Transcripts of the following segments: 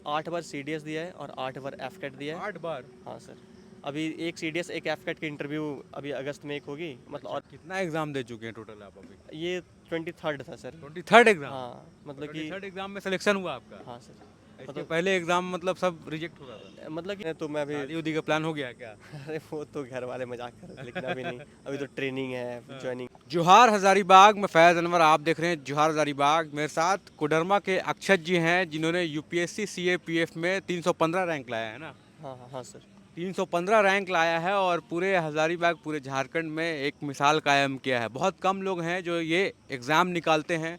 8 बार CDS दिया है और 8 बार एफकेट दिया है। 8 बार? हाँ सर, अभी एक सीडीएस एक एफकेट की इंटरव्यू अभी अगस्त में एक होगी मतलब। अच्छा, और कितना एग्ज़ाम दे चुके हैं टोटल आप अभी? ये 23rd था सर। 23rd exam? हाँ और मतलब कि 23rd एग्ज़ाम में सिलेक्शन हुआ आपका? हाँ सर, इसके मतलब पहले एग्ज़ाम मतलब सब रिजेक्ट हो रहा था? मतलब कि तो मैं अभी शादी-उदी का प्लान हो गया है क्या? अरे वो तो घर वाले मजाक कर रहे थे, लेकिन अभी नहीं, अभी तो ट्रेनिंग है, ज्वाइनिंग। जोहार हज़ारीबाग, मैं फैज़ अनवर, आप देख रहे हैं जोहार हज़ारीबाग। मेरे साथ कोडरमा के अक्षत जी हैं जिन्होंने यूपीएससी सीएपीएफ में 315 रैंक लाया है ना। हाँ हाँ हाँ सर। 315 रैंक लाया है और पूरे हज़ारीबाग, पूरे झारखंड में एक मिसाल कायम किया है। बहुत कम लोग हैं जो ये एग्ज़ाम निकालते हैं।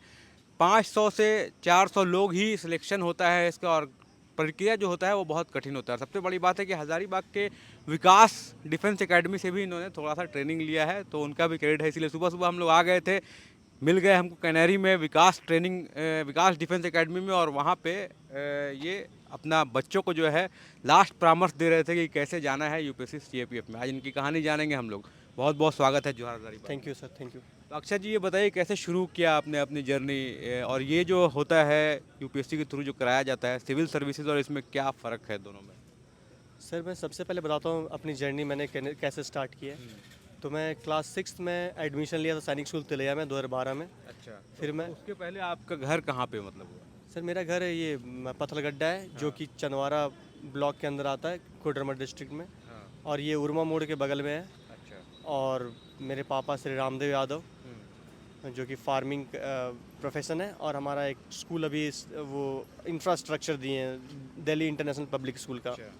500 से 400 लोग ही सिलेक्शन होता है इसका, और प्रक्रिया जो होता है वो बहुत कठिन होता है। सबसे बड़ी बात है कि हज़ारीबाग के विकास डिफेंस एकेडमी से भी इन्होंने थोड़ा सा ट्रेनिंग लिया है, तो उनका भी क्रेडिट है। इसलिए सुबह सुबह हम लोग आ गए थे, मिल गए हमको कैनेरी में विकास ट्रेनिंग विकास डिफेंस एकेडमी में, और वहाँ पे ये अपना बच्चों को जो है लास्ट परामर्श दे रहे थे कि कैसे जाना है यूपीएससी सीएपीएफ में। आज इनकी कहानी जानेंगे हम लोग। बहुत बहुत स्वागत है जोहार Hazaribagh. Thank you sir, thank you. तो अक्षय जी, ये बताइए कैसे शुरू किया आपने अपनी जर्नी, और ये जो होता है यूपीएससी के थ्रू जो कराया जाता है, सिविल सर्विसेज, और इसमें क्या फ़र्क है दोनों में? सर मैं सबसे पहले बताता हूँ अपनी जर्नी मैंने कैसे स्टार्ट की है। तो मैं क्लास 6 में एडमिशन लिया था सैनिक स्कूल तिलैया में 2012 में। अच्छा, फिर तो मैं उसके पहले आपका घर कहाँ पे मतलब हुआ? सर मेरा घर है ये पत्थलगड्डा है, जो हाँ। कि चंदवारा ब्लॉक के अंदर आता है, कोडरमा डिस्ट्रिक्ट में। हाँ। और ये उरमा मोड़ के बगल में है। अच्छा। और मेरे पापा श्री रामदेव यादव, हम्म। जो कि फार्मिंग प्रोफेशन है। और हमारा एक स्कूल अभी वो इंफ्रास्ट्रक्चर दिए हैं दिल्ली इंटरनेशनल पब्लिक स्कूल का। अच्छा।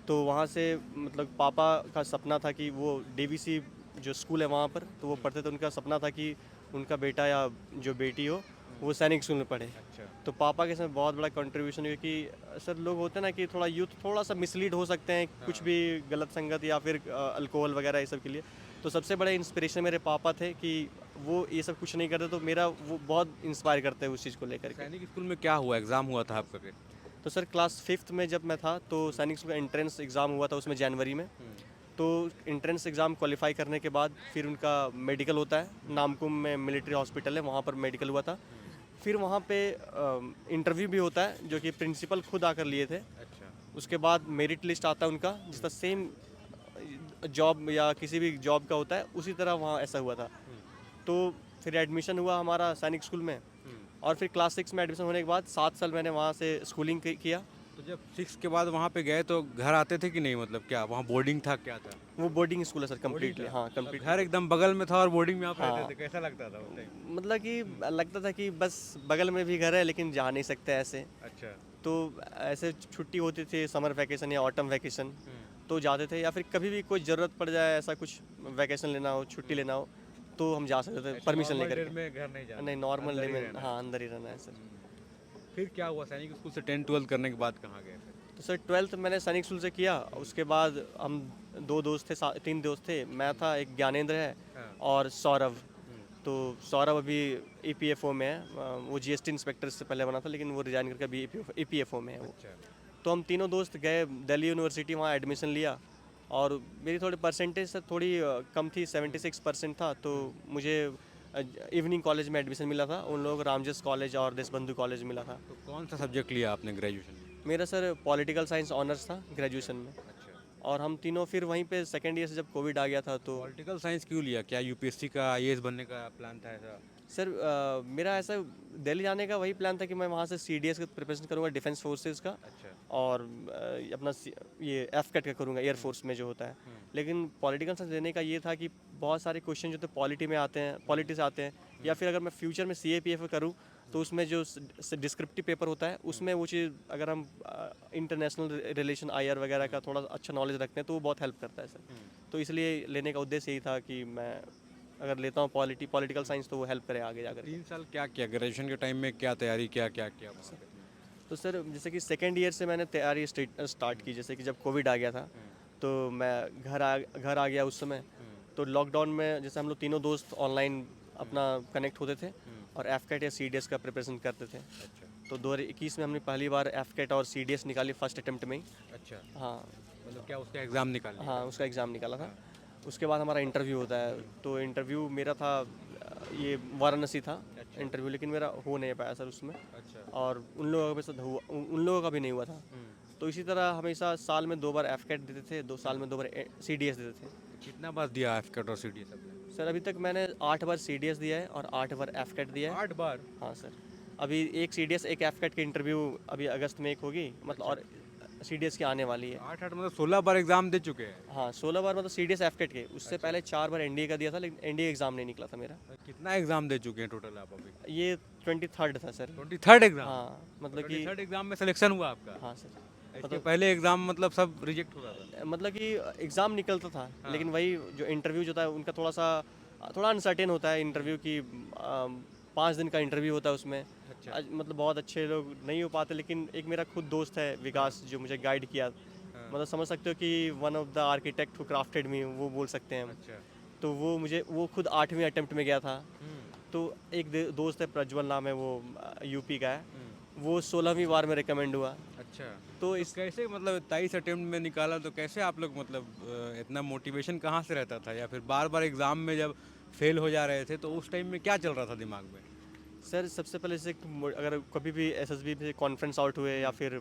तो वहाँ से मतलब पापा का सपना था कि वो डीवीसी जो स्कूल है वहाँ पर तो वो पढ़ते थे। उनका सपना था कि उनका बेटा या जो बेटी हो वो सैनिक स्कूल में पढ़े। अच्छा। तो पापा के इसमें बहुत बड़ा कंट्रीब्यूशन है कि सर लोग होते हैं ना कि थोड़ा यूथ थोड़ा सा मिसलीड हो सकते हैं कुछ हाँ। भी गलत संगत या फिर अल्कोहल वगैरह ये सब के लिए। तो सबसे बड़े इंस्पिरेशन मेरे पापा थे कि वो ये सब कुछ नहीं करते। तो मेरा वो बहुत इंस्पायर करते हैं उस चीज़ को लेकर के। सैनिक स्कूल में क्या हुआ, एग्ज़ाम हुआ था आपका? तो सर क्लास 5th में जब मैं था तो सैनिक स्कूल का एंट्रेंस एग्ज़ाम हुआ था उसमें जनवरी में। तो एंट्रेंस एग्ज़ाम क्वालिफाई करने के बाद फिर उनका मेडिकल होता है, नामकुम में मिलिट्री हॉस्पिटल है वहाँ पर मेडिकल हुआ था। फिर वहाँ पे इंटरव्यू भी होता है जो कि प्रिंसिपल खुद आकर लिए थे। अच्छा। उसके बाद मेरिट लिस्ट आता है उनका जिसका सेम जॉब या किसी भी जॉब का होता है उसी तरह वहाँ ऐसा हुआ था। तो फिर एडमिशन हुआ हमारा सैनिक स्कूल में। और फिर क्लास 6 में एडमिशन होने के बाद 7 साल मैंने वहाँ से स्कूलिंग किया। तो जब 6 के बाद वहाँ पे गए तो घर आते थे कि नहीं, मतलब क्या वहाँ बोर्डिंग था, क्या था? वो बोर्डिंग स्कूल है सर, बोर्डिंग कम्प्लीटली। था? हाँ मतलब कम्प्लीटली। घर एकदम बगल में था और बोर्डिंग में आप रहते हाँ थे, कैसा लगता था उस टाइम? मतलब कि लगता था कि बस बगल में भी घर है लेकिन जा नहीं सकते ऐसे। अच्छा। तो ऐसे छुट्टी होती थी समर वैकेशन या ऑटम वैकेशन तो जाते थे, या फिर कभी भी कोई ज़रूरत पड़ जाए ऐसा कुछ वैकेशन लेना हो छुट्टी लेना हो तो हम जा सकते थे ऐसे परमिशन नॉर्मल लेकर डे के। में घर नहीं जाना, नहीं नॉर्मल अंदर डे ही में रहना है। हाँ अंदर ही रहना है सर। फिर क्या हुआ, सैनिक स्कूल से 10-12 करने के बाद कहाँ गए फिर? तो सर 12th मैंने सैनिक स्कूल से किया। उसके बाद हम दो दोस्त थे, तीन दोस्त थे। मैं था, एक ज्ञानेंद्र है हाँ। और सौरभ। तो सौरभ अभी ईपीएफओ में है। वो जीएसटी इंस्पेक्टर से पहले बना था लेकिन वो रिजाइन करके अभी ईपीएफओ में है वो। अच्छा। तो हम तीनों दोस्त गए दिल्ली यूनिवर्सिटी, वहाँ एडमिशन लिया। और मेरी थोड़ी परसेंटेज से थोड़ी कम थी, 76% था। तो मुझे इवनिंग कॉलेज में एडमिशन मिला था। उन लोगों को रामजस कॉलेज और देशबंधु कॉलेज मिला था। तो कौन सा सब्जेक्ट लिया आपने ग्रेजुएशन में? मेरा सर पॉलिटिकल साइंस ऑनर्स था अच्छा। ग्रेजुएशन में। अच्छा। और हम तीनों फिर वहीं पे सेकेंड ईयर से जब कोविड आ गया था तो पॉलिटिकल साइंस क्यों लिया, क्या यूपीएससी का आईएएस बनने का प्लान था ऐसा? सर मेरा ऐसा दिल्ली जाने का वही प्लान था कि मैं वहाँ से सीडीएस का प्रिपरेशन करूँगा, डिफेंस फोर्सेस का। अच्छा। और अपना ये एफकेट का करूँगा, एयरफोर्स में जो होता है। लेकिन पॉलिटिकल साइंस लेने का ये था कि बहुत सारे क्वेश्चन जो थे पॉलिटी में आते हैं, पॉलिटी से आते हैं। या फिर अगर मैं फ्यूचर में सीएपीएफ करूँ तो उसमें जो डिस्क्रिप्टिव पेपर होता है उसमें वो चीज़ अगर हम इंटरनेशनल रिलेशन आईआर वगैरह का थोड़ा अच्छा नॉलेज रखते हैं तो वो बहुत हेल्प करता है सर। तो इसलिए लेने का उद्देश्य यही था कि मैं अगर लेता हूँ पॉलिटिकल साइंस तो वो हेल्प करे आगे जाकर के। 3 साल क्या किया ग्रेजुएशन के टाइम में, क्या तैयारी, क्या क्या किया वहाँ पे? तो सर जैसे कि सेकेंड ईयर से मैंने तैयारी स्टार्ट की। जैसे कि जब कोविड आ गया था तो मैं घर आ गया उस समय। तो लॉकडाउन में जैसे हम लोग तीनों दोस्त ऑनलाइन अपना कनेक्ट होते थे और एफकेट या सीडीएस का प्रिपरेशन करते थे। अच्छा। तो 2021 में हमने पहली बार एफकेट और सीडीएस निकाली फर्स्ट अटेम्प्ट में ही। अच्छा, हाँ मतलब क्या उसका एग्ज़ाम निकाल लिया? हाँ उसका एग्ज़ाम निकाला था। उसके बाद हमारा इंटरव्यू होता है। तो इंटरव्यू मेरा था ये वाराणसी था अच्छा। इंटरव्यू, लेकिन मेरा हो नहीं पाया सर उसमें, अच्छा। और उन लोगों के साथ हुआ, उन लोगों का भी नहीं हुआ था। तो इसी तरह हमेशा साल में 2 बार एफकेट देते थे, 2 साल में 2 बार सीडीएस देते थे। कितना बार दिया एफकेट और सीडीएस आपने? सर अभी तक मैंने 8 बार सीडीएस दिया है और 8 बार एफकेट दिया है। 8 बार? हाँ सर, अभी एक सीडीएस एक एफकेट की इंटरव्यू अभी अगस्त में एक होगी, मतलब, और सीडीएस की आने वाली है। 8 मतलब 16 बार एग्जाम दे चुके हैं। हाँ 16 बार मतलब सीडीएस एफकेट के, उससे पहले 4 बार एनडीए का दिया था, लेकिन एनडीए एग्ज़ाम नहीं निकला था मेरा। कितना एग्जाम दे चुके हैं टोटल आप अभी? ये 23rd था सर। 23rd exam? हाँ मतलब कि 23rd एग्जाम में सिलेक्शन हुआ आपका? हाँ सर, इसके पहले एग्जाम मतलब सब रिजेक्ट हो रहा था? मतलब कि एग्ज़ाम निकलता था, लेकिन वही जो इंटरव्यू जो था उनका थोड़ा अनसर्टेन होता है इंटरव्यू की। 5 दिन का इंटरव्यू होता है उसमें। अच्छा। मतलब बहुत अच्छे लोग नहीं हो पाते, लेकिन एक मेरा खुद दोस्त है विकास जो मुझे गाइड किया, मतलब समझ सकते हो कि one of the architect who crafted me, वो बोल सकते हैं हम। अच्छा। तो वो खुद 8वीं अटेम्प्ट में गया था। तो एक दोस्त है प्रज्वल नाम है, वो यूपी का है, वो 16वीं बार में रिकमेंड हुआ। अच्छा। तो तो इस कैसे मतलब 23 अटेम्प्ट में निकाला, तो कैसे आप लोग मतलब इतना मोटिवेशन कहाँ से रहता था, या फिर बार बार एग्जाम में जब फेल हो जा रहे थे तो उस टाइम में क्या चल रहा था दिमाग में? सर सबसे पहले जैसे अगर कभी भी एसएसबी में कॉन्फ्रेंस आउट हुए या फिर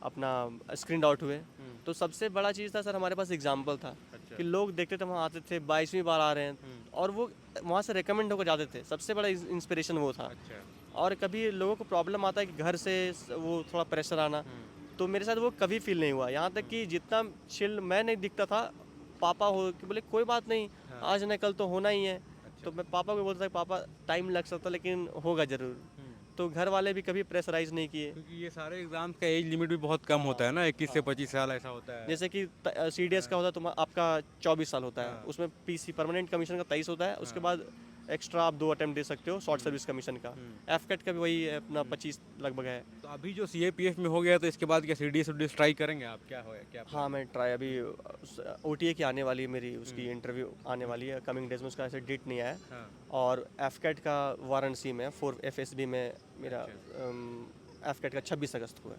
अपना स्क्रीन आउट हुए, तो सबसे बड़ा चीज़ था सर हमारे पास एग्जाम्पल था। अच्छा। कि लोग देखते थे वहाँ आते थे 22वीं बार आ रहे हैं, और वो वहाँ से रिकमेंड होकर जाते थे, सबसे बड़ा इंस्पिरेशन वो था। अच्छा। और कभी लोगों को प्रॉब्लम आता है कि घर से वो थोड़ा प्रेशर आना, तो मेरे साथ वो कभी फील नहीं हुआ। यहाँ तक कि जितना चिल मैं नहीं दिखता था, पापा हो कि बोले कोई बात नहीं, आज न कल तो होना ही है। तो मैं पापा को बोलता था पापा टाइम लग सकता लेकिन होगा ज़रूर। तो घर वाले भी कभी प्रेशराइज नहीं किए। क्योंकि ये सारे एग्जाम्स का एज लिमिट भी बहुत कम होता है ना, 21 से 25 साल ऐसा होता है। जैसे कि सीडीएस का होता है, आपका 24 साल होता है, हाँ। उसमें पीसी परमानेंट कमीशन का 23 होता है, उसके बाद एक्स्ट्रा आप 2 अटेम्प्ट दे सकते हो शॉर्ट सर्विस कमीशन का। एफकेट का भी वही है अपना 25 लगभग है। तो अभी जो सीएपीएफ में हो गया, तो इसके बाद क्या सीडीएस उडीएस ट्राई करेंगे आप? क्या हो क्या हाँ मैं ट्राई अभी ओटीए की आने वाली है मेरी, उसकी इंटरव्यू आने वाली है कमिंग डेज में, उसका ऐसे डेट नहीं आया। हाँ। और एफकेट का वाराणसी में 4 एफएसबी में मेरा एफकेट का 26 अगस्त को है।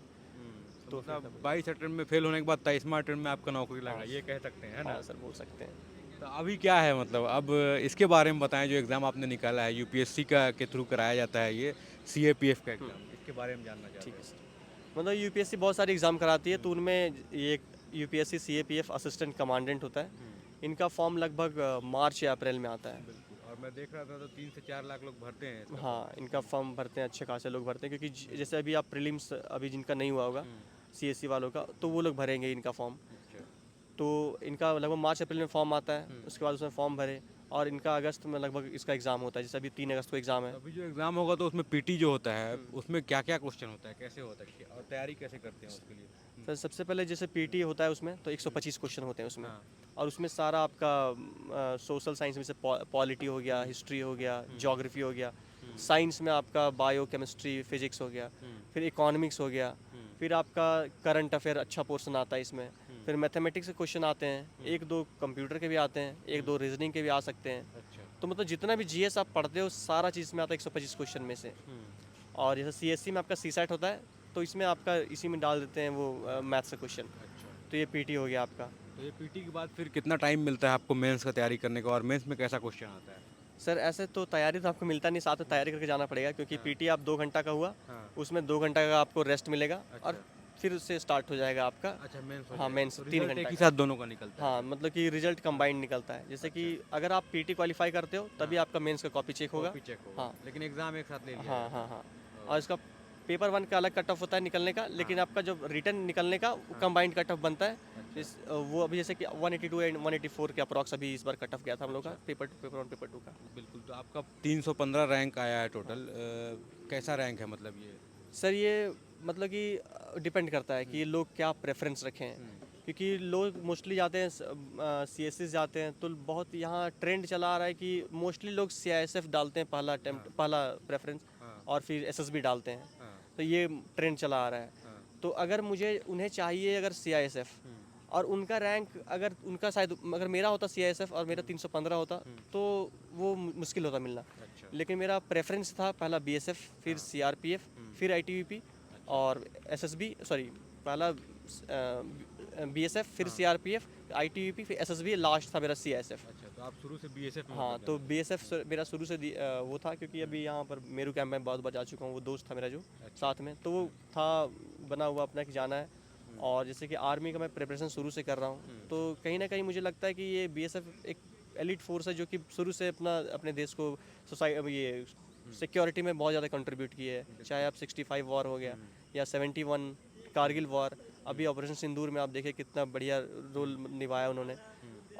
तो मतलब 22 अटेम्प्ट में फेल होने के बाद 23वां अटेम्प्ट में आपका नौकरी लगा, हाँ। ये कह सकते हैं, है ना? हाँ सर बोल सकते हैं। तो अभी क्या है मतलब, अब इसके बारे में बताएं, जो एग्ज़ाम आपने निकाला है यूपीएससी का के थ्रू कराया जाता है, ये सीएपीएफ का एग्ज़ाम, इसके बारे में जानना चाहते ठीक है हैं। सर, मतलब यूपीएससी बहुत सारे एग्ज़ाम कराती है, तो उनमें ये यूपीएससी सीएपीएफ असिस्टेंट कमांडेंट होता है। इनका फॉर्म लगभग मार्च या अप्रैल में आता है। बिल्कुल, और मैं देख रहा था तो 3 से 4 लाख लोग भरते हैं इसका हाँ इनका फॉर्म भरते हैं, अच्छे खासे लोग भरते हैं, क्योंकि जैसे अभी आप प्रीलिम्स अभी जिनका नहीं हुआ होगा सीएससी वालों का, तो वो लोग भरेंगे इनका फॉर्म। अच्छा। तो इनका लगभग मार्च अप्रैल में फॉर्म आता है, उसके बाद उसमें फॉर्म भरे, और इनका अगस्त में लगभग इसका एग्ज़ाम होता है, जैसे अभी 3 अगस्त को एग्ज़ाम है। तो अभी जो एग्ज़ाम होगा तो उसमें पीटी जो होता है, उसमें क्या क्या क्वेश्चन होता है, कैसे होता है, और तैयारी कैसे करते हैं उसके लिए? सर सबसे पहले जैसे पीटी होता है उसमें तो 125 क्वेश्चन होते हैं उसमें। हाँ। और उसमें सारा आपका सोशल साइंस में से पॉलिटी हो गया, हिस्ट्री हो गया, ज्योग्राफी हो गया, साइंस में आपका बायो केमिस्ट्री फिजिक्स हो गया, फिर इकोनॉमिक्स हो गया, फिर आपका करंट अफेयर अच्छा पोर्शन आता है इसमें, फिर मैथमेटिक्स के क्वेश्चन आते हैं, 1-2 कंप्यूटर के भी आते हैं, 1-2 रीजनिंग के भी आ सकते हैं। अच्छा। तो मतलब जितना भी जीएस आप पढ़ते हो सारा चीज़ में आता है 125 क्वेश्चन में से। और जैसे सीएससी में आपका सीसैट होता है, तो इसमें आपका इसी में डाल देते हैं वो मैथ्स का क्वेश्चन। अच्छा। तो ये पीटी हो गया आपका। तो ये पीटी के बाद फिर कितना टाइम मिलता है आपको मेंस का तैयारी करने का, और मेंस में कैसा क्वेश्चन आता है? सर ऐसे तो तैयारी तो आपको मिलता नहीं, साथ में तैयारी करके जाना पड़ेगा, क्योंकि पीटी आप 2 घंटा का हुआ, हाँ। उसमें 2 घंटा का आपको रेस्ट मिलेगा, अच्छा। और फिर उससे स्टार्ट हो जाएगा आपका। अच्छा, मेंस हो हाँ जाएगा। मेंस तो 3 रिजल्ट घंटा एक ही का। साथ दोनों का निकलता है? हाँ मतलब कि रिजल्ट कंबाइंड निकलता है, जैसे कि अगर आप पीटी क्वालिफाई करते हो तभी आपका मेंस का कॉपी चेक होगा। कॉपी चेक होगा। हाँ लेकिन एग्जाम एक साथ ले लिया हाँ जाएगा। हाँ हाँ। और इसका पेपर 1 का अलग कट ऑफ होता है निकलने का, लेकिन आपका जो रिटर्न निकलने का कंबाइंड कट ऑफ बनता है। वो अभी जैसे कि 182 एंड 184 के अप्रॉक्स अभी इस बार कट ऑफ गया था हम लोग का, पेपर 1 पेपर 2 का। बिल्कुल, तो आपका 315 रैंक आया है टोटल। कैसा रैंक है मतलब ये? सर ये मतलब कि डिपेंड करता है कि लोग क्या प्रेफरेंस रखें हैं, क्योंकि लोग मोस्टली जाते हैं सीएससी जाते हैं, तो बहुत यहाँ ट्रेंड चला आ रहा है कि मोस्टली लोग सीआईएसएफ डालते हैं पहला अटेम्प्ट, पहला प्रेफरेंस, और फिर एसएसबी डालते हैं। तो ये ट्रेंड चला आ रहा है। तो अगर मुझे उन्हें चाहिए अगर सीआईएसएफ, और उनका रैंक अगर उनका शायद अगर मेरा होता सीआईएसएफ और मेरा 315 होता, तो वो मुश्किल होता मिलना। अच्छा। लेकिन मेरा प्रेफरेंस था पहला बीएसएफ, फिर सीआरपीएफ, फिर आईटीबीपी, और एसएसबी, सॉरी पहला बीएसएफ, फिर सीआरपीएफ, आईटीबीपी, फिर एसएसबी, लास्ट था मेरा सीआईएसएफ। अच्छा, तो तो आप शुरू से बीएसएफ में हाँ, मतलब तो जाना बीएसएफ मेरा शुरू से वो था, क्योंकि अभी यहाँ पर मेरू कैंप में बहुत बार जा चुका हूँ, वो दोस्त था मेरा जो अच्छा। साथ में, तो वो था बना हुआ अपना कि जाना है। और जैसे कि आर्मी का मैं प्रिपरेशन शुरू से कर रहा हूँ, तो कहीं ना कहीं मुझे लगता है कि ये बीएसएफ एक एलिट फोर्स है जो कि शुरू से अपने देश को सोसाइटी ये सिक्योरिटी में बहुत ज़्यादा कंट्रीब्यूट की है। चाहे आप 65 वॉर हो गया या 71 कारगिल वॉर, अभी ऑपरेशन सिंदूर में आप देखिए कितना बढ़िया रोल निभाया उन्होंने।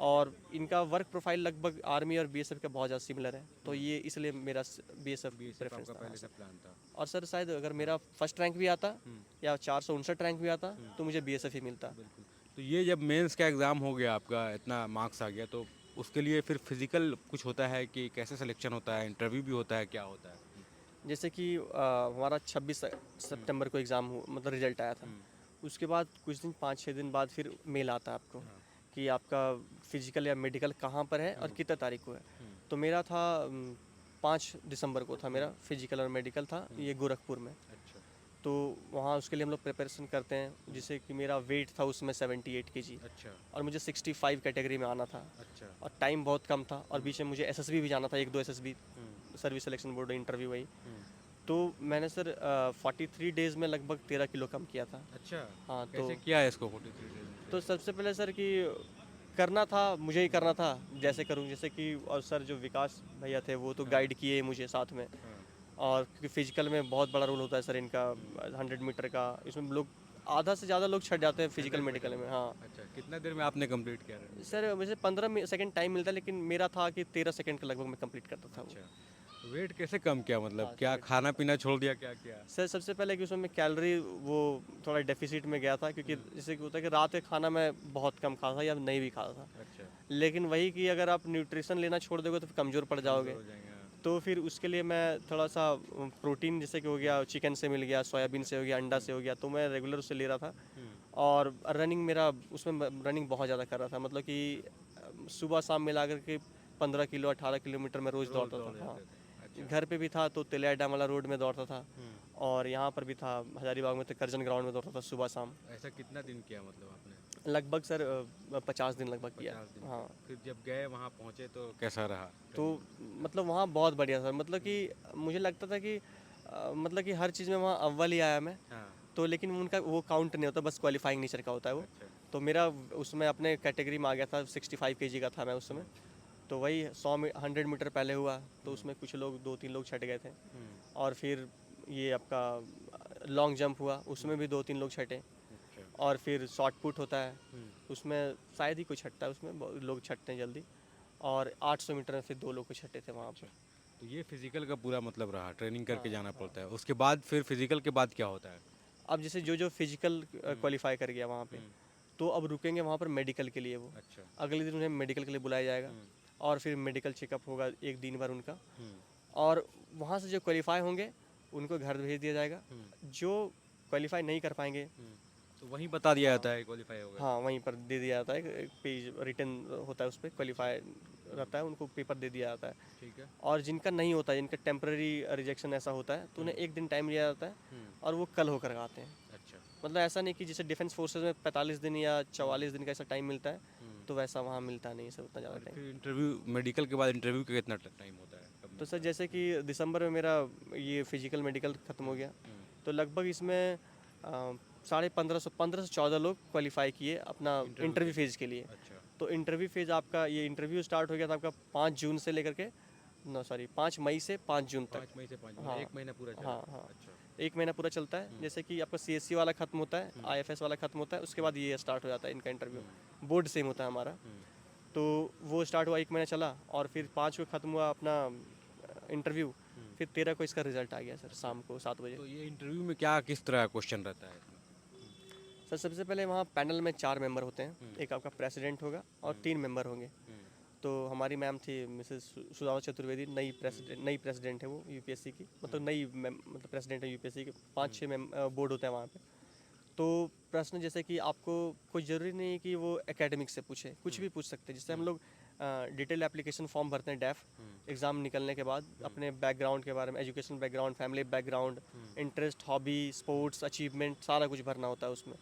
और इनका वर्क प्रोफाइल लगभग आर्मी और बीएसएफ का बहुत ज़्यादा सिमिलर है, तो ये इसलिए मेरा बीएसएफ बीएसएफ प्रेफरेंस आपका था। हाँ पहले से सर। प्लान था। और सर शायद अगर मेरा फर्स्ट रैंक भी आता या 459 रैंक भी आता तो मुझे बीएसएफ ही मिलता। बिल्कुल। तो ये जब मेंस का एग्ज़ाम हो गया आपका, इतना मार्क्स आ गया, तो उसके लिए फिर फिज़िकल कुछ होता है कि कैसे सिलेक्शन होता है, इंटरव्यू भी होता है, क्या होता है? जैसे कि हमारा 26 सितंबर को एग्ज़ाम मतलब रिजल्ट आया था। उसके बाद कुछ दिन 5-6 दिन बाद फिर मेल आता है आपको कि आपका फिजिकल या मेडिकल कहाँ पर है और कितने तारीख को है। तो मेरा था 5 दिसंबर को था मेरा फिजिकल और मेडिकल था, ये गोरखपुर में। अच्छा। तो वहाँ उसके लिए हम लोग प्रिपरेशन करते हैं, जिससे कि मेरा वेट था उसमें 78 केजी अच्छा। और मुझे 65 कैटेगरी में आना था। अच्छा। और टाइम बहुत कम था, और बीच में मुझे एसएसबी भी जाना था, 1-2 SSB service selection board interview वही। तो मैंने सर 43 डेज़ में लगभग 13 किलो कम किया था। अच्छा। हाँ, कैसे किया है इसको 43 डेज़ में? तो सबसे पहले सर कि करना था, मुझे ही करना था, जैसे करूँ जैसे कि। और सर जो विकास भैया थे वो तो गाइड किए मुझे साथ में। हाँ। और क्योंकि फिजिकल में बहुत बड़ा रोल होता है सर इनका, 100 मीटर का, इसमें लोग आधा से ज़्यादा लोग छट जाते हैं फिजिकल 100 मेडिकल मीटर में। हाँ अच्छा, कितना देर में आपने कंप्लीट किया रनिंग? सर, वैसे 15 सेकंड टाइम मिलता है, लेकिन मेरा था कि 13 सेकंड के लगभग मैं कंप्लीट करता था वो। अच्छा। वेट कैसे कम किया, मतलब हाँ, क्या खाना पीना छोड़ दिया, क्या किया? सर सबसे पहले कि उसमें मैं कैलोरी वो थोड़ा डेफिसिट में गया था, क्योंकि जैसे कि होता है कि रात के खाना मैं बहुत कम खाता था या नहीं भी खाता था। अच्छा। लेकिन वही कि अगर आप न्यूट्रिशन लेना छोड़ दोगे तो फिर कमज़ोर पड़ जाओगे। हो जाएंगे, हाँ। तो फिर उसके लिए मैं थोड़ा सा प्रोटीन जैसे कि हो गया, चिकन से मिल गया, सोयाबीन से हो गया, अंडा से हो गया, तो मैं रेगुलर उससे ले रहा था। और रनिंग मेरा उसमें रनिंग बहुत ज़्यादा कर रहा था, मतलब कि सुबह शाम मिला करके 15 किलो 18 किलोमीटर में रोज़ दौड़ता था। हाँ, अच्छा। घर पे भी था तो तिलैया डैम वाला रोड में दौड़ता था, और यहाँ पर भी था हजारीबाग में, तो करजन ग्राउंड में दौड़ता था सुबह शाम। ऐसा कितना दिन किया मतलब आपने? लगभग सर 50 दिन लगभग किया। 50 दिन हाँ, फिर जब गए वहाँ पहुँचे तो कैसा रहा? तो मतलब वहाँ बहुत बढ़िया था, मतलब कि मुझे लगता था कि मतलब कि हर चीज़ में वहाँ अव्वल ही आया मैं। हाँ। तो लेकिन उनका वो काउंट नहीं होता, बस क्वालिफाइंग नेचर का होता है वो। अच्छा। तो मेरा उसमें अपने कैटेगरी में आ गया था, 65 केजी का था मैं उस समय। तो वही 100 मीटर पहले हुआ, तो उसमें कुछ लोग 2-3 लोग छट गए थे। और फिर ये आपका लॉन्ग जंप हुआ, उसमें भी 2-3 लोग छटे। अच्छा। और फिर शॉर्ट पुट होता है, उसमें शायद ही कोई छटता है, उसमें लोग छटते हैं जल्दी। और 800 मीटर में फिर 2 लोग को छटे थे वहाँ पे। तो ये फिजिकल का पूरा मतलब रहा, ट्रेनिंग करके हाँ, जाना हाँ। पड़ता है। उसके बाद फिर फिजिकल के बाद क्या होता है? अब जैसे जो जो फिजिकल क्वालिफाई कर गया वहाँ पे, तो अब रुकेंगे वहाँ पर मेडिकल के लिए वो। अच्छा। अगले दिन उन्हें मेडिकल के लिए बुलाया जाएगा, और फिर मेडिकल चेकअप होगा एक दिन भर उनका। और वहाँ से जो क्वालिफाई होंगे उनको घर भेज दिया जाएगा। जो क्वालिफाई नहीं कर पाएंगे, तो वहीं बता दिया जाता है क्वालिफाई हो गया। हाँ वहीं पर दे दिया जाता है, एक पेज रिटन होता है, उस पर क्वालिफाई रहता है, उनको पेपर दे दिया जाता है। ठीक है। और जिनका नहीं होता है, जिनका टेम्पररी रिजेक्शन ऐसा होता है, तो उन्हें एक दिन टाइम लिया जाता है, और वो कल होकर आते हैं। अच्छा। मतलब ऐसा नहीं कि जैसे डिफेंस फोर्सेज में 45 दिन या 44 दिन का ऐसा टाइम मिलता है, तो वैसा वहाँ मिलता नहीं है सर उतना ज़्यादा और टाइम। फिर इंटरव्यू, मेडिकल के बाद इंटरव्यू का कितना टाइम होता है, कब तो सर मिलता है? जैसे कि दिसंबर में मेरा ये फिजिकल मेडिकल ख़त्म हो गया, तो लगभग इसमें 1500 से 14 लोग क्वालिफाई किए अपना इंटरव्यू फेज़ के लिए। अच्छा। तो इंटरव्यू फेज़ आपका, ये इंटरव्यू स्टार्ट हो गया था आपका 5 जून से लेकर के, नो सॉरी 5 मई से 5 जून तक। 5 मई से 5 हाँ, एक महीना पूरा चला। हाँ, हाँ। अच्छा। 1 महीना पूरा चलता है। जैसे कि आपका सीएससी वाला ख़त्म होता है, आईएफएस वाला ख़त्म होता है, उसके बाद ये स्टार्ट हो जाता है इनका इंटरव्यू। बोर्ड सेम होता है हमारा। तो वो स्टार्ट हुआ, 1 महीना चला, और फिर 5 को ख़त्म हुआ अपना इंटरव्यू। फिर 13 को इसका रिजल्ट आ गया सर, शाम को 7 बजे। तो ये इंटरव्यू में क्या किस तरह का क्वेश्चन रहता है इसमें? सर सबसे पहले वहाँ पैनल में 4 मेंबर होते हैं, एक आपका प्रेसिडेंट होगा और 3 मेंबर होंगे। तो हमारी मैम थी मिसेस सुधामा चतुर्वेदी, नई प्रेसिडेंट है वो यूपीएससी की, मतलब मतलब प्रेसिडेंट है यूपीएससी के। 5-6 बोर्ड होते हैं वहाँ पे। तो प्रश्न जैसे कि आपको कोई ज़रूरी नहीं है कि वो एकेडमिक से पूछे, कुछ भी पूछ सकते हैं। जिससे हम लोग डिटेल एप्लीकेशन फॉर्म भरते हैं डैफ एग्ज़ाम निकलने के बाद, अपने बैकग्राउंड के बारे में, education background, family background, interest, hobby, sports, achievement, सारा कुछ भरना होता है उसमें।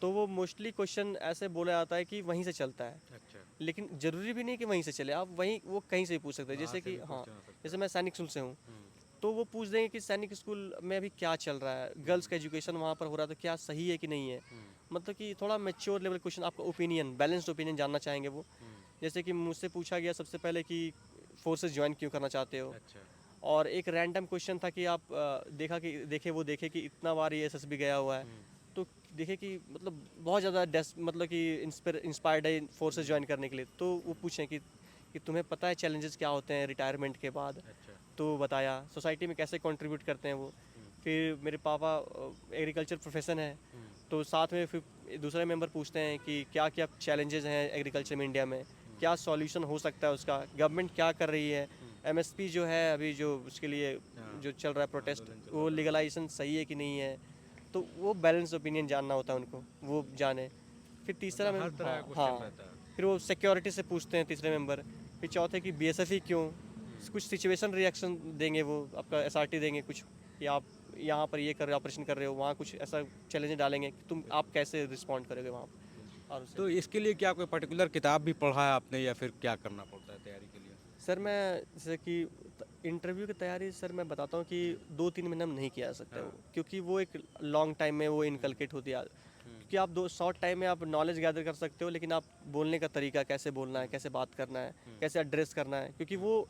तो वो मोस्टली क्वेश्चन ऐसे बोला जाता है कि वहीं से चलता है, अच्छा, लेकिन ज़रूरी भी नहीं कि वहीं से चले, आप वहीं वो कहीं से भी पूछ सकते हैं। बाहर जैसे से कि भी हाँ, क्वेश्चन हो सकता जैसे है। मैं सैनिक स्कूल से हूँ, हुँ, तो वो पूछ देंगे कि सैनिक स्कूल में अभी क्या चल रहा है, गर्ल्स का एजुकेशन वहाँ पर हो रहा है, तो क्या सही है कि नहीं है। हुँ, मतलब कि थोड़ा मैच्योर लेवल क्वेश्चन, आपका ओपिनियन, बैलेंस्ड ओपिनियन जानना चाहेंगे वो। हुँ, जैसे कि मुझसे पूछा गया सबसे पहले कि फोर्सेस ज्वाइन क्यों करना चाहते हो, अच्छा, और एक रैंडम क्वेश्चन था कि आप देखे कि इतना बार ये एसएसबी गया हुआ है, हुँ, तो देखे कि मतलब बहुत ज़्यादा मतलब कि इंस्पायर्ड है फोर्सेस ज्वाइन करने के लिए, तो वो पूछें कि तुम्हें पता है चैलेंजेस क्या होते हैं रिटायरमेंट के बाद। अच्छा, तो बताया सोसाइटी में कैसे कंट्रीब्यूट करते हैं वो। हुँ, फिर मेरे पापा एग्रीकल्चर प्रोफेशन है, हुँ, तो साथ में फिर दूसरे मेंबर पूछते हैं कि क्या क्या चैलेंजेस हैं एग्रीकल्चर में इंडिया में, हुँ, क्या सॉल्यूशन हो सकता है उसका, गवर्नमेंट क्या कर रही है, हुँ, एमएसपी जो है अभी जो उसके लिए हाँ, जो चल रहा है प्रोटेस्ट, आंदोलन चल वो रहा था। लीगलाइजेशन सही है कि नहीं है। तो वो बैलेंस ओपिनियन जानना होता है उनको, वो जाने। फिर तीसरा मतलब में हर तरह का हाँ क्वेश्चन हाँ, रहता है। फिर वो सिक्योरिटी से पूछते हैं तीसरे मेंबर। फिर चौथे कि बीएसएफ ही क्यों, हुँ, कुछ सिचुएशन रिएक्शन देंगे वो, आपका एसआरटी देंगे कुछ, कि आप यहाँ पर ये कर रहे हो, ऑपरेशन कर रहे हो, वहाँ कुछ ऐसा चैलेंज डालेंगे कि तुम आप बिल्कुल, कैसे रिस्पॉन्ड करोगे वहाँ बिल्कुल। और उसे। तो इसके लिए क्या कोई पर्टिकुलर किताब भी पढ़ा है आपने या फिर क्या करना पड़ता है तैयारी के लिए? सर मैं जैसे कि इंटरव्यू की तैयारी सर मैं बताता हूँ कि हुँ, 2-3 महीने में नहीं किया जा सकता है हाँ, वो, क्योंकि वो एक लॉन्ग टाइम में वो हुँ, इनकलकेट होती है। हुँ, क्योंकि आप दो शॉर्ट टाइम में आप नॉलेज गैदर कर सकते हो, लेकिन आप बोलने का तरीका कैसे बोलना है, हुँ, कैसे बात करना है, हुँ, कैसे एड्रेस करना है, क्योंकि हुँ, वो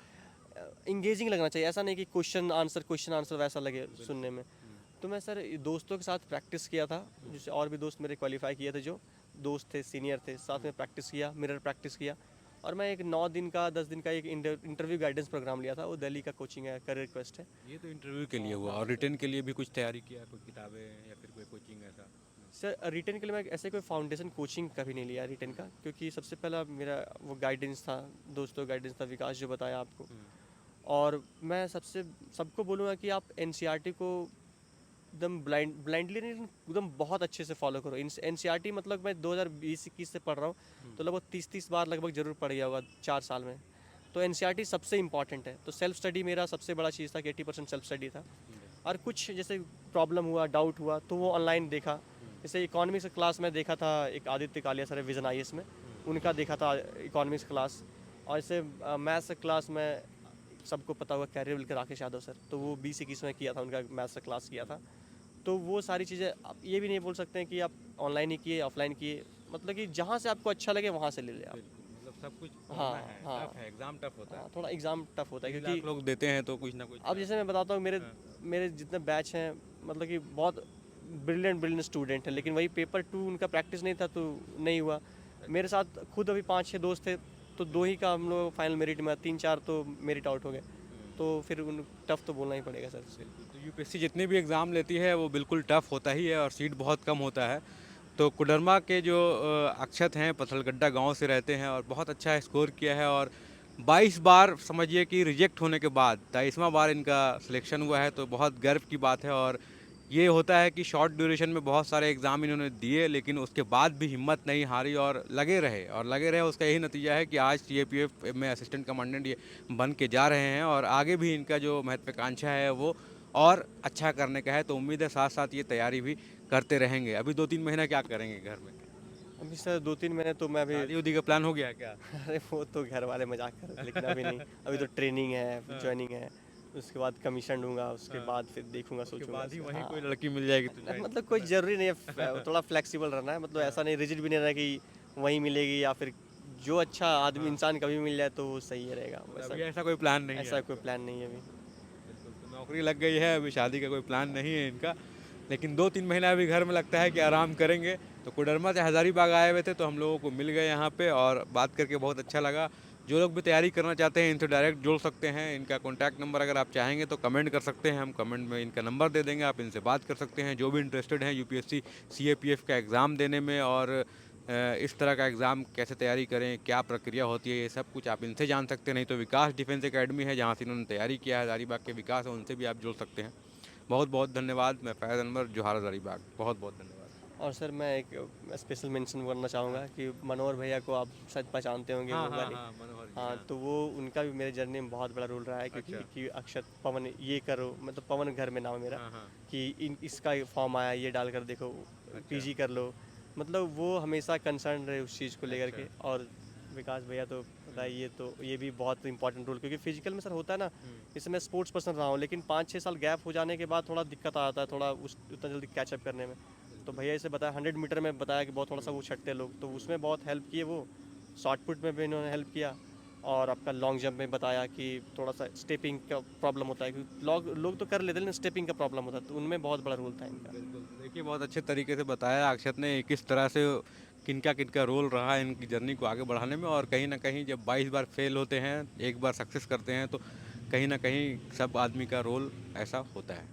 इंगेजिंग लगना चाहिए, ऐसा नहीं कि क्वेश्चन आंसर वैसा लगे सुनने बिल्कुल, में। हुँ, तो मैं सर दोस्तों के साथ प्रैक्टिस किया था, हुँ, जैसे और भी दोस्त मेरे क्वालिफाई किए थे, जो दोस्त थे सीनियर थे, साथ हुँ, में प्रैक्टिस किया, मिरर प्रैक्टिस किया। और मैं एक 9 दिन का 10 दिन का एक इंटरव्यू गाइडेंस प्रोग्राम लिया था, वो दिल्ली का कोचिंग है, करियर क्वेस्ट है। ये तो इंटरव्यू के लिए हाँ हुआ हाँ और सर। रिटेन के लिए भी कुछ तैयारी किया, कोई किताबें या फिर कोई कोचिंग ऐसा? सर रिटेन के लिए मैं ऐसे कोई फाउंडेशन कोचिंग कभी नहीं लिया रिटेन हुँ, का, क्योंकि सबसे पहला मेरा वो गाइडेंस था, दोस्तों गाइडेंस था, विकास जो बताया आपको। हुँ, और मैं सबको बोलूँगा कि आप एनसीईआरटी को एकदम ब्लाइंडली नहीं, एकदम बहुत अच्छे से फॉलो करो। एनसीईआरटी मतलब मैं 2020-21 से पढ़ रहा हूँ, हुँ, तो लगभग 30 बार लगभग ज़रूर पढ़ गया होगा 4 साल में। तो एनसीईआरटी सबसे इंपॉर्टेंट है, तो सेल्फ स्टडी मेरा सबसे बड़ा चीज़ था कि 80% सेल्फ स्टडी था। बिल्कुल, और कुछ जैसे प्रॉब्लम हुआ, डाउट हुआ, तो वो ऑनलाइन देखा। हुँ, जैसे इकोनॉमिक्स क्लास में देखा था, एक आदित्य कालिया सर है विजन आईएएस में, हुँ, उनका देखा था इकोनॉमिक्स क्लास। और जैसे मैथ्स क्लास में सबको पता होगा कैरियर के राकेश यादव सर, तो हुँ, वो 20-21 में किया था, उनका मैथ्स क्लास किया हुँ, था। तो वो सारी चीज़ें आप ये भी नहीं बोल सकते हैं कि आप ऑनलाइन ही किए, ऑफलाइन किए, मतलब कि जहाँ से आपको अच्छा लगे वहाँ से ले लें आप। बिल्कुल, मतलब सब कुछ हाँ पढ़ना है, हाँ टफ़ है, एग्ज़ाम टफ़ होता है। हाँ, थोड़ा एग्ज़ाम टफ होता है 3 क्योंकि लाख लोग देते हैं तो कुछ ना कुछ अब जैसे मैं बताता हूँ, मेरे हाँ, मेरे जितने बैच हैं, मतलब कि बहुत ब्रिलियंट स्टूडेंट हैं, हुँ, लेकिन वही पेपर 2 उनका प्रैक्टिस नहीं था, तो नहीं हुआ। मेरे अच्छा, साथ खुद अभी 5-6 दोस्त थे, तो 2 ही का हम लोग फाइनल मेरिट में, 3-4 तो मेरिट आउट हो गए। हुँ, तो फिर उन टफ तो बोलना ही पड़ेगा सर। बिल्कुल, तो यूपीएससी जितने भी एग्ज़ाम लेती है वो बिल्कुल टफ़ होता ही है और सीट बहुत कम होता है। तो कोडरमा के जो अक्षत हैं पथलगड्डा गांव से रहते हैं और बहुत अच्छा स्कोर किया है और 22 बार समझिए कि रिजेक्ट होने के बाद 23वां बार इनका सिलेक्शन हुआ है तो बहुत गर्व की बात है और ये होता है कि शॉर्ट ड्यूरेशन में बहुत सारे एग्ज़ाम इन्होंने दिए लेकिन उसके बाद भी हिम्मत नहीं हारी और लगे रहे उसका यही नतीजा है कि आज सीएपीएफ में असिस्टेंट कमांडेंट ये बन के जा रहे हैं और आगे भी इनका जो महत्वाकांक्षा है वो और अच्छा करने का है तो उम्मीद है साथ साथ ये तैयारी भी करते रहेंगे। अभी 2-3 महीना क्या करेंगे घर में? अभी सर 2-3 महीने तो मैं अभी शादी-उदी का प्लान हो गया है क्या? अरे वो तो घर वाले मजाक कर रहे थे, लेकिन अभी नहीं। अभी तो ट्रेनिंग है, हाँ, जॉइनिंग है, उसके बाद कमीशन लूँगा, उसके हाँ। बाद फिर देखूँगा, उसके सोचूँगा बाद ही ऐसे। वहीं हाँ, कोई लड़की मिल जाएगी तो जॉइन मतलब है कोई ना? ज़रूरी नहीं है, थोड़ा फ्लेक्सिबल रहना है, मतलब हाँ, ऐसा नहीं, रिजिड भी नहीं रहना कि वहीं मिलेगी, या फिर जो अच्छा आदमी हाँ, इंसान कभी मिल जाए तो वो सही रहेगा, मतलब वैसा अभी ऐसा कोई प्लान नहीं है ऐसा कोई आपका? प्लान नहीं है अभी। बिल्कुल, तो नौकरी लग गई है, अभी शादी का कोई प्लान नहीं है इनका। लेकिन 2-3 महीना अभी घर में लगता है कि आराम करेंगे। तो कोडरमा से हज़ारीबाग आए हुए थे तो हम लोगों को मिल गए यहाँ पे और बात करके बहुत अच्छा लगा। जो लोग भी तैयारी करना चाहते हैं इनसे डायरेक्ट जुड़ सकते हैं। इनका कॉन्टैक्ट नंबर अगर आप चाहेंगे तो कमेंट कर सकते हैं, हम कमेंट में इनका नंबर दे देंगे, आप इनसे बात कर सकते हैं। जो भी इंटरेस्टेड हैं यूपीएससी, सीएपीएफ का एग्ज़ाम देने में और इस तरह का एग्ज़ाम कैसे तैयारी करें, क्या प्रक्रिया होती है, ये सब कुछ आप इनसे जान सकते हैं। नहीं तो विकास डिफेंस एकेडमी है जहाँ से इन्होंने तैयारी किया है, हज़ारीबाग के विकास है, उनसे भी आप जुड़ सकते हैं। बहुत बहुत धन्यवाद। मैं फैज़ अनवर, जोहार हज़ारीबाग। बहुत बहुत धन्यवाद। और सर मैं एक स्पेशल मेंशन करना हाँ चाहूँगा कि मनोहर भैया को आप शायद पहचानते होंगे, हाँ वो हाँ गाने। हाँ, मनोहर जी हाँ, हाँ। तो वो उनका भी मेरे जर्नी में बहुत बड़ा रोल रहा है, क्योंकि अच्छा, कि अक्षत पवन ये करो, मतलब पवन घर में नाम है मेरा, हाँ हाँ, कि इन इसका फॉर्म आया, ये डाल कर देखो, अच्छा, पीजी कर लो। मतलब वो हमेशा कंसर्न रहे उस चीज़ को लेकर के। और विकास भैया तो पता है, ये भी बहुत इंपॉर्टेंट रोल, क्योंकि फिजिकल में सर होता है ना, जैसे मैं स्पोर्ट्स पर्सन रहा हूँ, लेकिन 5-6 साल गैप हो जाने के बाद थोड़ा दिक्कत आता है, थोड़ा उस उतना जल्दी कैचअप करने में। तो भैया इसे बताया 100 मीटर में बताया कि बहुत थोड़ा सा वो छटते लोग, तो उसमें बहुत हेल्प किए वो। शॉर्ट पुट में भी इन्होंने हेल्प किया। और आपका लॉन्ग जंप में बताया कि थोड़ा सा स्टेपिंग का प्रॉब्लम होता है, क्योंकि लोग तो कर लेते हैं, लेकिन स्टेपिंग का प्रॉब्लम होता है, तो उनमें बहुत बड़ा रोल था इनका। बिल्कुल, देखिए बहुत अच्छे तरीके से बताया अक्षत ने किस तरह से किनका किनका रोल रहा है इनकी जर्नी को आगे बढ़ाने में। और कहीं ना कहीं जब 22 बार फेल होते हैं, एक बार सक्सेस करते हैं, तो कहीं ना कहीं सब आदमी का रोल ऐसा होता है।